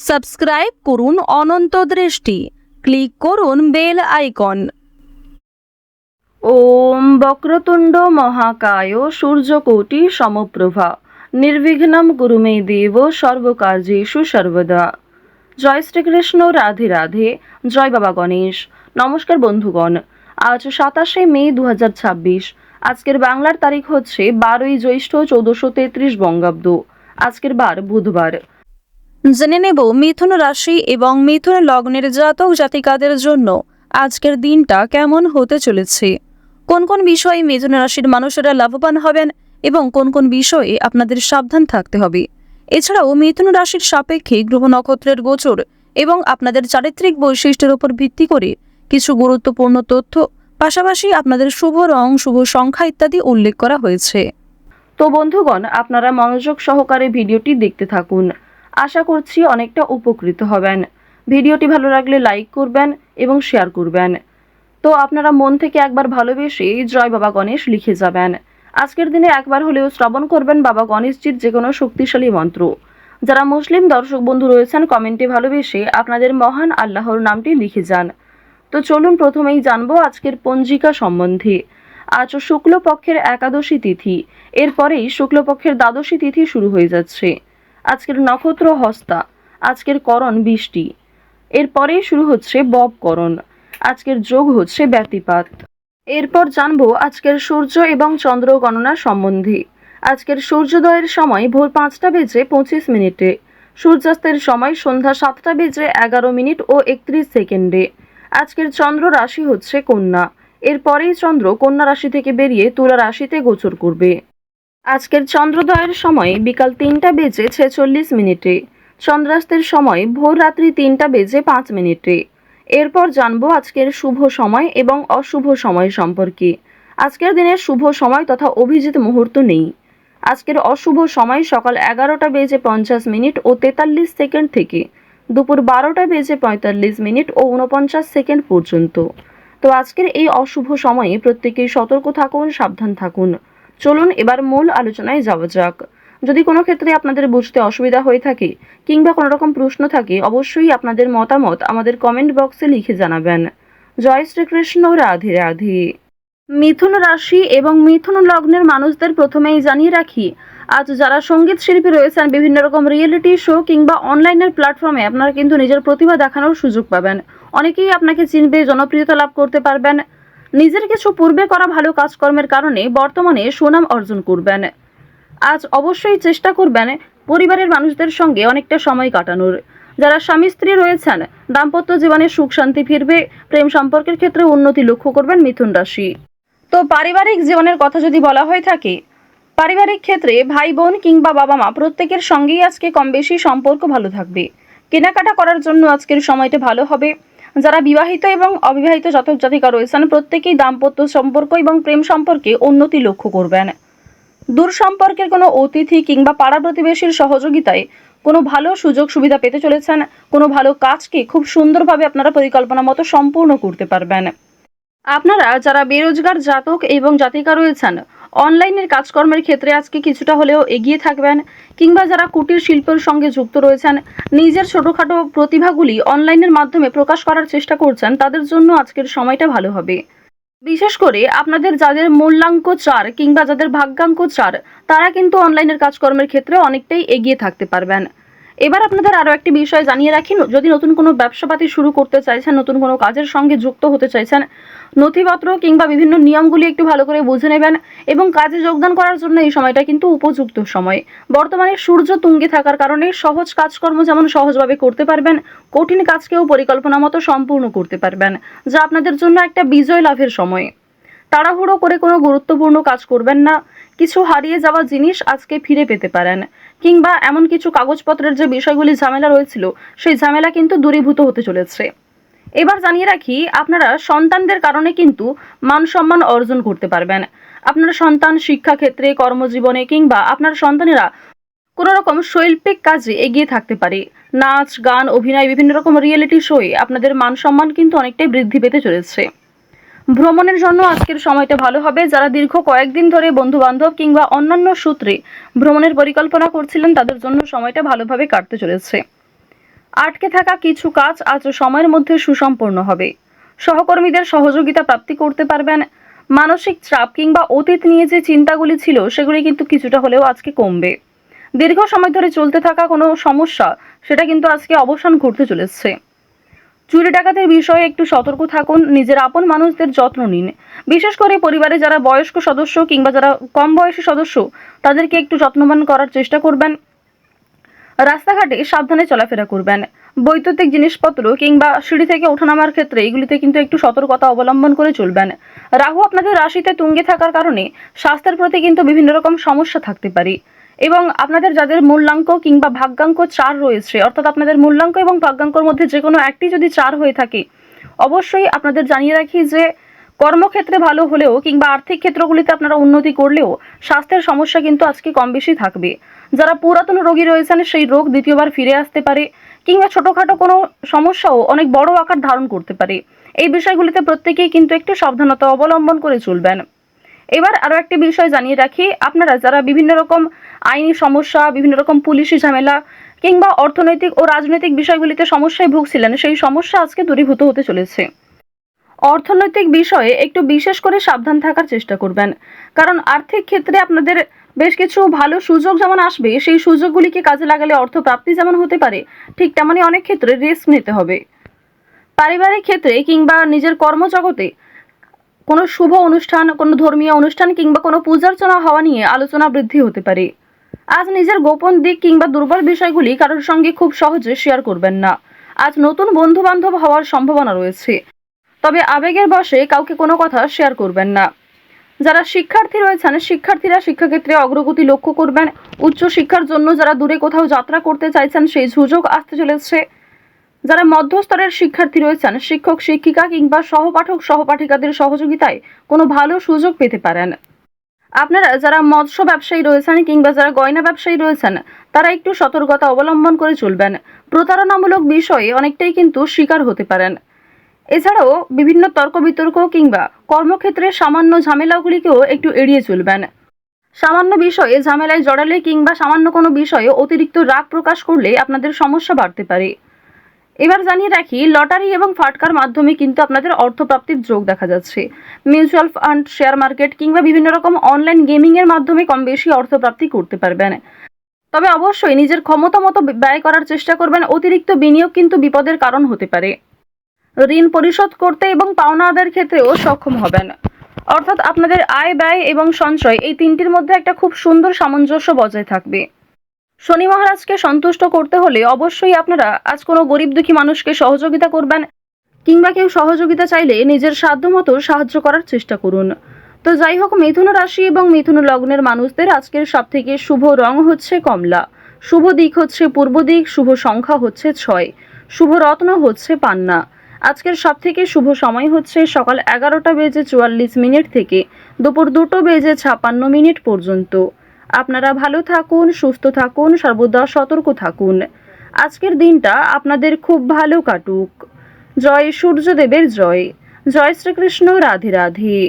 Subscribe করুন অনন্ত দৃষ্টি, click করুন বেল আইকন। ওম বক্রতুণ্ড মহাকায় সূর্যকোটি সমপ্রভা নির্বিঘ্নম কুরু মে দেব সর্বকার্যেষু সর্বদা। জয় শ্রীকৃষ্ণ, রাধে রাধে, জয় বাবা গণেশ। নমস্কার বন্ধুগণ, আজ 27শে মে 2026। আজকের বাংলার তারিখ হচ্ছে 12ই জ্যৈষ্ঠ 1433 বঙ্গাব্দ। আজকের বার বুধবার। জেনে নেব মিথুন রাশি এবং মিথুন লগ্নের জাতক জাতিকাদের জন্য আজকের দিনটা কেমন হতে চলেছে, কোন কোন বিষয়ে মিথুন রাশির মানুষেরা লাভবান হবেন এবং কোন কোন বিষয়ে আপনাদের সাবধান থাকতে হবে। এছাড়াও মিথুন রাশির সাপেক্ষে গ্রহ নক্ষত্রের গোচর এবং আপনাদের চারিত্রিক বৈশিষ্ট্যের উপর ভিত্তি করে কিছু গুরুত্বপূর্ণ তথ্য, পাশাপাশি আপনাদের শুভ রং, শুভ সংখ্যা ইত্যাদি উল্লেখ করা হয়েছে। তো বন্ধুগণ, আপনারা মনোযোগ সহকারে ভিডিওটি দেখতে থাকুন। আশা করছি অনেকটা উপকৃত হবেন। ভিডিওটি ভালো লাগলে লাইক করবেন এবং শেয়ার করবেন। তো আপনারা মন থেকে একবার ভালোবেসে জয় বাবা গণেশ লিখে যাবেন। আজকের দিনে একবার হলেও শ্রবণ করবেন বাবা গণেশজির যে কোনো শক্তিশালী মন্ত্র। যারা মুসলিম দর্শক বন্ধু রয়েছেন, কমেন্টে ভালোবেসে আপনাদের মহান আল্লাহর নামটি লিখে যান। তো চলুন প্রথমেই জানবো আজকের পঞ্জিকা সম্বন্ধে। আজ শুক্লপক্ষের একাদশী তিথি, এরপরেই শুক্লপক্ষের দ্বাদশী তিথি শুরু হয়ে যাচ্ছে। আজকের নক্ষত্র হস্তা, আজকের করণ বৃষ্টি, এরপরেই শুরু হচ্ছে ববকরণ। আজকের যোগ হচ্ছে ব্যতিপাত। এরপর জানবো আজকের সূর্য এবং চন্দ্র গণনা সম্বন্ধে। আজকের সূর্যোদয়ের সময় ভোর 5টা বেজে 25 মিনিটে, সূর্যাস্তের সময় সন্ধ্যা 7টা বেজে 11 মিনিট ও 31 সেকেন্ডে। আজকের চন্দ্র রাশি হচ্ছে কন্যা, এরপরেই চন্দ্র কন্যা রাশি থেকে বেরিয়ে তুলা রাশিতে গোচর করবে। আজকের চন্দ্রোদয়ের সময় বিকাল 3টা বেজে 46 মিনিটে, চন্দ্রাস্তের সময় ভোর রাত্রি 3টা বেজে 5 মিনিটে। এরপর জানবো আজকের শুভ সময় এবং অশুভ সময় সম্পর্কে। আজকের দিনের শুভ সময় তথা অভিজিৎ মুহূর্ত নেই। আজকের অশুভ সময় সকাল 11টা বেজে 50 মিনিট ও 43 সেকেন্ড থেকে দুপুর 12টা বেজে 45 মিনিট ও 49 সেকেন্ড পর্যন্ত। তো আজকের এই অশুভ সময়ে প্রত্যেকেই সতর্ক থাকুন, সাবধান থাকুন। চলুন এবার মূল আলোচনায় যাওয়া যাক। যদি কোনো ক্ষেত্রে আপনাদের বুঝতে অসুবিধা হয়ে থাকে কিংবা কোনো রকম প্রশ্ন থাকে, অবশ্যই আপনাদের মতামত আমাদের কমেন্ট বক্সে লিখে জানাবেন। জয় শ্রীকৃষ্ণ, রাধে রাধে। মিথুন রাশি এবং মিথুন লগ্নের মানুষদের প্রথমেই জানিয়ে রাখি, আজ যারা সঙ্গীত শিল্পী রয়েছেন, বিভিন্ন রকম রিয়েলিটি শো কিংবা অনলাইনের প্ল্যাটফর্মে আপনারা কিন্তু নিজের প্রতিভা দেখানোর সুযোগ পাবেন। অনেকেই আপনাকে চিনবে, জনপ্রিয়তা লাভ করতে পারবেন। নিজের কিছু পূর্বে করা ভালো কাজকর্মের কারণে বর্তমানে সুনাম অর্জন করবেন। আজ অবশ্যই চেষ্টা করবেন পরিবারের মানুষদের সঙ্গে অনেকটা সময় কাটানোর। যারা স্বামী স্ত্রী রয়েছেন, দাম্পত্য জীবনে সুখ শান্তি ফিরবে। প্রেম সম্পর্কের ক্ষেত্রে উন্নতি লক্ষ্য করবেন মিথুন রাশি। তো পারিবারিক জীবনের কথা যদি বলা হয়ে থাকে, পারিবারিক ক্ষেত্রে ভাই বোন কিংবা বাবা মা প্রত্যেকের সঙ্গেই আজকে কম বেশি সম্পর্ক ভালো থাকবে। কেনাকাটা করার জন্য আজকের সময়টা ভালো হবে। যারা বিবাহিত এবং অবিবাহিত জাতক জাতিকা রয়েছেন, প্রত্যেকেই দাম্পত্য সম্পর্ক এবং প্রেম সম্পর্কে উন্নতি লক্ষ্য করবেন। দূর সম্পর্কের কোনো অতিথি কিংবা পাড়া প্রতিবেশীর সহযোগিতায় কোনো ভালো সুযোগ সুবিধা পেতে চলেছেন। কোনো ভালো কাজকে খুব সুন্দরভাবে আপনারা পরিকল্পনা মতো সম্পূর্ণ করতে পারবেন। আপনারা যারা বেরোজগার জাতক এবং জাতিকা রয়েছেন, অনলাইনের কাজকর্মের ক্ষেত্রে আজকে কিছুটা হলেও এগিয়ে থাকবেন। কিংবা যারা কুটির শিল্পের সঙ্গে যুক্ত রয়েছেন, নিজের ছোটোখাটো প্রতিভাগুলি অনলাইনের মাধ্যমে প্রকাশ করার চেষ্টা করছেন, তাদের জন্য আজকের সময়টা ভালো হবে। বিশেষ করে আপনাদের যাদের মূল্যাঙ্ক 4 কিংবা যাদের ভাগ্যাঙ্ক 4, তারা কিন্তু অনলাইনের কাজকর্মের ক্ষেত্রে অনেকটাই এগিয়ে থাকতে পারবেন। এবার আপনাদের আরও একটি বিষয় জানিয়ে রাখি, যদি নতুন কোনো ব্যবসাপাতি শুরু করতে চাইছেন, নতুন কোনো কাজের সঙ্গে যুক্ত হতে চাইছেন, নথিপত্র কিংবা বিভিন্ন নিয়মগুলি একটু ভালো করে বুঝে নেবেন এবং কাজে যোগদান করার জন্য এই সময়টা কিন্তু উপযুক্ত সময়। বর্তমানে সূর্য তুঙ্গে থাকার কারণে সহজ কাজকর্ম যেমন সহজভাবে করতে পারবেন, কঠিন কাজকেও পরিকল্পনা মতো সম্পূর্ণ করতে পারবেন, যা আপনাদের জন্য একটা বিজয় লাভের সময়। তাড়াহুড়ো করে কোনো গুরুত্বপূর্ণ কাজ করবেন না। কিছু হারিয়ে যাওয়া জিনিস আজকে ফিরে পেতে পারেন, কিংবা এমন কিছু কাগজপত্রের যে বিষয়গুলি ঝামেলা রয়েছিল, সেই ঝামেলা কিন্তু দূরীভূত হতে চলেছে। এবার জানিয়ে রাখি, আপনারা সন্তানদের কারণে কিন্তু মান সম্মান অর্জন করতে পারবেন। আপনার সন্তান শিক্ষাক্ষেত্রে, কর্মজীবনে কিংবা আপনার সন্তানেরা কোনো রকম শৈল্পিক কাজে এগিয়ে থাকতে পারে। নাচ, গান, অভিনয়, বিভিন্ন রকম রিয়েলিটি শোয়ে আপনাদের মান সম্মান কিন্তু অনেকটাই বৃদ্ধি পেতে চলেছে। ভ্রমণের জন্য আজকের সময়টা ভালো হবে। যারা দীর্ঘ কয়েকদিন ধরে বন্ধু বান্ধব কিংবা অন্যান্য সূত্রে ভ্রমণের পরিকল্পনা করছিলেন, তাদের জন্য সময়টা ভালোভাবে কাটতে চলেছে। আটকে থাকা কিছু কাজ আজ সময়ের মধ্যে সুসম্পন্ন হবে। সহকর্মীদের সহযোগিতা প্রাপ্তি করতে পারবেন। মানসিক চাপ কিংবা অতীত নিয়ে যে চিন্তাগুলি ছিল সেগুলি কিন্তু কিছুটা হলেও আজকে কমবে। দীর্ঘ সময় ধরে চলতে থাকা কোনো সমস্যা সেটা কিন্তু আজকে অবসান ঘটতে চলেছে। চুরি ডাকাতের বিষয়ে একটু সতর্ক থাকুন। নিজের আপন মানুষদের যত্ন নিন। বিশেষ করে পরিবারে যারা বয়স্ক সদস্য কিংবা যারা কম বয়সী সদস্য তাদেরকে একটু যত্নবান করার চেষ্টা করবেন। রাস্তাঘাটে সাবধানে চলাফেরা করবেন। বৈদ্যুতিক জিনিসপত্র কিংবা সিঁড়ি থেকে ওঠানামার ক্ষেত্রে এগুলিতে কিন্তু একটু সতর্কতা অবলম্বন করে চলবেন। রাহু আপনাদের রাশিতে তুঙ্গে থাকার কারণে স্বাস্থ্যের প্রতি কিন্তু বিভিন্ন রকম সমস্যা থাকতে পারে। এবং আপনাদের যাদের মূল্যাঙ্ক কিংবা ভাগ্যাঙ্ক 4 রয়েছে, অর্থাৎ আপনাদের মূল্যাঙ্ক এবং ভাগ্যাঙ্কর মধ্যে যে কোনো একটি যদি 4 হয়ে থাকে, অবশ্যই আপনাদের জানিয়ে রাখি যে কর্মক্ষেত্রে ভালো হলেও কিংবা আর্থিক ক্ষেত্রগুলিতে আপনারা উন্নতি করলেও স্বাস্থ্যের সমস্যা কিন্তু আজকে কম বেশি থাকবে। যারা পুরাতন রোগী রয়েছেন সেই রোগ দ্বিতীয়বার ফিরে আসতে পারে কিংবা ছোটখাটো কোনো সমস্যাও অনেক বড় আকার ধারণ করতে পারে। এই বিষয়গুলিতে প্রত্যেকেই কিন্তু একটু সাবধানতা অবলম্বন করে চলবেন। এবার আরও একটি বিষয় জানিয়ে রাখি, আপনারা যারা বিভিন্ন রকম আইনি সমস্যা, বিভিন্ন রকম পুলিশি ঝামেলা কিংবা অর্থনৈতিক ও রাজনৈতিক বিষয়গুলিতে সমস্যায় ভুগছিলেন, সেই সমস্যা আজকে দূরীভূত হতে চলেছে। অর্থনৈতিক বিষয়ে একটু বিশেষ করে সাবধান থাকার চেষ্টা করবেন, কারণ আর্থিক ক্ষেত্রে আপনাদের বেশ কিছু ভালো সুযোগ যেমন আসবে, সেই সুযোগগুলিকে কাজে লাগালে অর্থ প্রাপ্তি যেমন হতে পারে, ঠিক তেমনই অনেক ক্ষেত্রে রিস্ক নিতে হবে। পারিবারিক ক্ষেত্রে কিংবা নিজের কর্মজগতে কোনো শুভ অনুষ্ঠান, কোনো ধর্মীয় অনুষ্ঠান কিংবা কোনো পূজার্চনা হওয়া নিয়ে আলোচনা বৃদ্ধি হতে পারে। আজ নিজের গোপন দিক কিংবা দুর্বল বিষয়গুলি কারোর সঙ্গে খুব সহজে শেয়ার করবেন না। আজ নতুন বন্ধু বান্ধব হওয়ার সম্ভাবনা রয়েছে, তবে আবেগের বশে কাউকে কোনো কথা শেয়ার করবেন না। যারা শিক্ষার্থী রয়েছেন, শিক্ষার্থীরা শিক্ষাক্ষেত্রে অগ্রগতি লক্ষ্য করবেন। উচ্চ শিক্ষার জন্য যারা দূরে কোথাও যাত্রা করতে চাইছেন, সেই সুযোগ আসতে চলেছে। যারা মধ্যস্তরের শিক্ষার্থী রয়েছেন, শিক্ষক শিক্ষিকা কিংবা সহপাঠক সহপাঠিকাদের সহযোগিতায় কোনো ভালো সুযোগ পেতে পারেন। আপনারা যারা মৎস্য ব্যবসায়ী রয়েছেন কিংবা যারা গয়না ব্যবসায়ী রয়েছেন, তারা একটু সতর্কতা অবলম্বন করে চলবেন। প্রতারণামূলক বিষয়ে অনেকটাই কিন্তু শিকার হতে পারেন। এছাড়াও বিভিন্ন তর্ক বিতর্ক কিংবা কর্মক্ষেত্রে সামান্য ঝামেলাগুলিকেও একটু এড়িয়ে চলবেন। সামান্য বিষয়ে ঝামেলায় জড়ালে কিংবা সামান্য কোনো বিষয়ে অতিরিক্ত রাগ প্রকাশ করলে আপনাদের সমস্যা বাড়তে পারে। এবার জানিয়ে রাখি, লটারি এবং ফাটকার মাধ্যমে কিন্তু আপনাদের অর্থপ্রাপ্তির যোগ দেখা যাচ্ছে। মিউচুয়াল ফান্ড, শেয়ার মার্কেট কিংবা বিভিন্ন রকম অনলাইন গেমিংয়ের মাধ্যমে কম বেশি অর্থপ্রাপ্তি করতে পারবেন। তবে অবশ্যই নিজের ক্ষমতা মতো ব্যয় করার চেষ্টা করবেন। অতিরিক্ত বিনিয়োগ কিন্তু বিপদের কারণ হতে পারে। ঋণ পরিশোধ করতে এবং পাওনা আদায়ের ক্ষেত্রেও সক্ষম হবেন। অর্থাৎ আপনাদের আয়, ব্যয় এবং সঞ্চয় এই তিনটির মধ্যে একটা খুব সুন্দর সামঞ্জস্য বজায় থাকবে। শনি মহারাজকে সন্তুষ্ট করতে হলে অবশ্যই আপনারা আজ কোনো গরিব দুঃখী মানুষকে সহযোগিতা করবেন কিংবা কেউ সহযোগিতা চাইলে নিজের সাধ্যমতো সাহায্য করার চেষ্টা করুন। তো যাই হোক, মিথুন রাশি এবং মিথুন লগ্নের মানুষদের আজকের সবথেকে শুভ রং হচ্ছে কমলা, শুভ দিক হচ্ছে পূর্ব দিক, শুভ সংখ্যা হচ্ছে 6, শুভ রত্ন হচ্ছে পান্না। আজকের সবথেকে শুভ সময় হচ্ছে সকাল 11:44 থেকে দুপুর 2:56 পর্যন্ত। আপনারা ভালো থাকুন, সুস্থ থাকুন, সর্বদা সতর্ক থাকুন। আজকের দিনটা আপনাদের খুব ভালো কাটুক। জয় সূর্যদেবের জয়। জয় শ্রীকৃষ্ণ। রাধে রাধে।